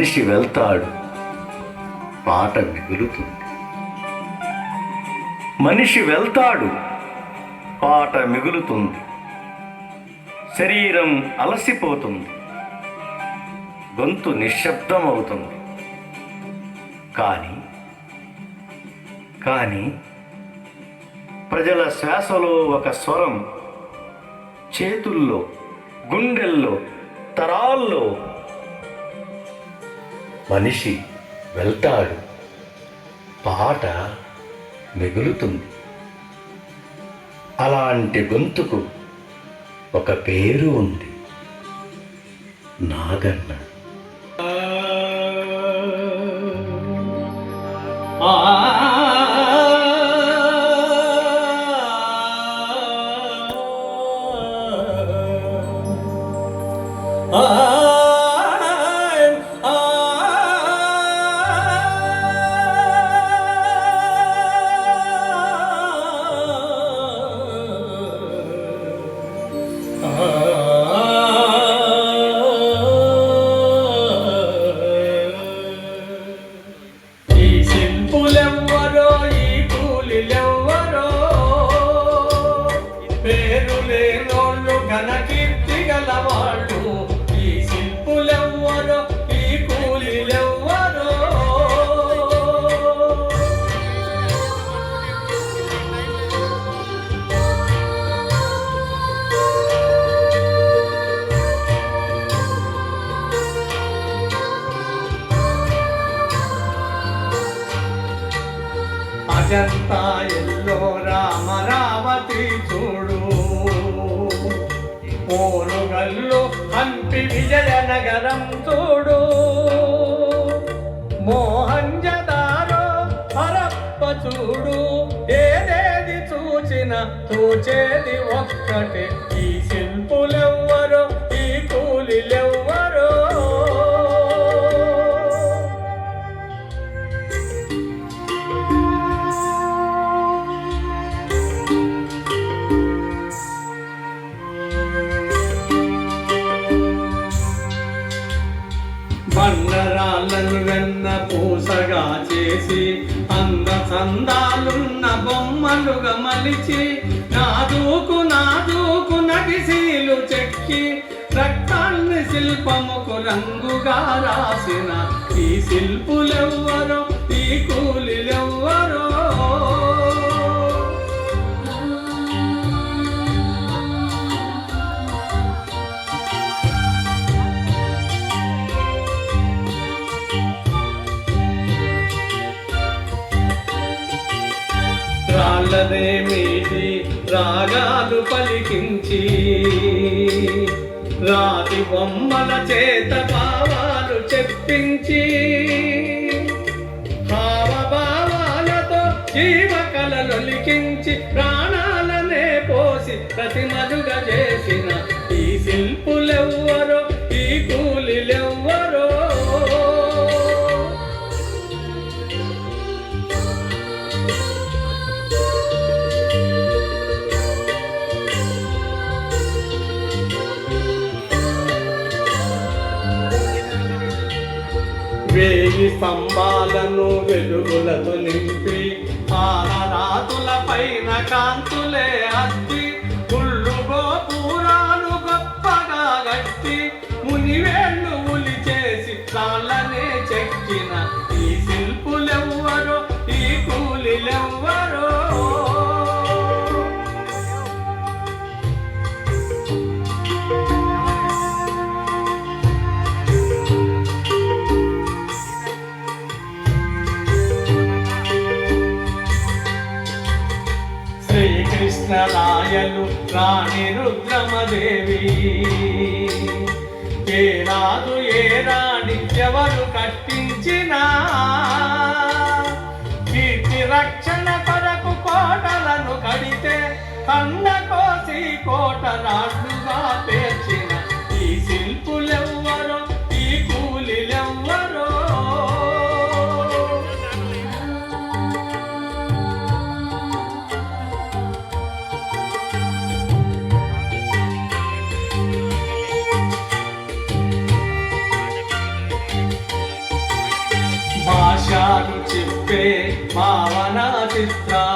మనిషి వెళ్తాడు, పాట మిగులుతుంది. మనిషి వెళ్తాడు, పాట మిగులుతుంది. శరీరం అలసిపోతుంది, గొంతు నిశ్శబ్దమవుతుంది. కానీ ప్రజల శ్వాసలో ఒక స్వరం, చేతుల్లో, గుండెల్లో, తరాల్లో. మనిషి వెళ్తాడు, పాట మిగులుతుంది. అలాంటి గొంతుకు ఒక పేరు ఉంది, నాగన్న. అజంతా ఎల్లోరా అమరావతి చూడు, పోరుగల్లు హంపి విజయనగరం చూడు, మోహంజదారో హరప్ప చూడు. ఏదేది చూచిన తోచేది ఒక్కటే, ఈ శిల్పులెవ్వరో, ఈ కూలిలెవ్వరో. బండరాళ్ళను వెన్న పూసగా చేసి, అంద చందాలున్న బొమ్మలుగా మలిచి, నాదూకు నాదూకు నగిసీలు చెక్కి, రక్తాన్ని శిల్పముకు రంగుగా రాసిన ఈ శిల్పులెవ్వరో, ఈ కూలిలెవ్వరో. రాళ్ళదేమిటి రాగాలు పలికించి, రాతి బొమ్మల చేత భావాలు చెప్పించి, హావభావాలతో జీవకళలొలికించి, ప్రాణాలనే పోసి ప్రతిమలుగా చేసిన ఈ శిల్పులెవ్వరో, ఈ కూలిలెవ్వరో. వేయి స్తంభాలను వెలుగులతో నింపి, ఆలరాతుల పైన కాంతులే అద్ది, గుళ్ళు గోపురాలు గొప్పగా గట్టి, మునివేళ్ళు ఉలి చేసి తాళ్ళనే చెక్కిన ఈ శిల్పులెవ్వరో, ఈ కూలిలెవ్వరో. శ్రీకృష్ణరాయలు రాణి రుద్రమదేవి, ఏ రాజు ఏ రాణి ఎవరు కట్టించినా, కీర్తి రక్షణ కొరకు కోటలను కడితే, కన్న కోసి కోట రాళ్ళుగా పేర్చిన ఈ శిల్పులెవ్వరో, ఈ కూలిలెవ్వరో. అని చెప్పే భావన చిత్రాలు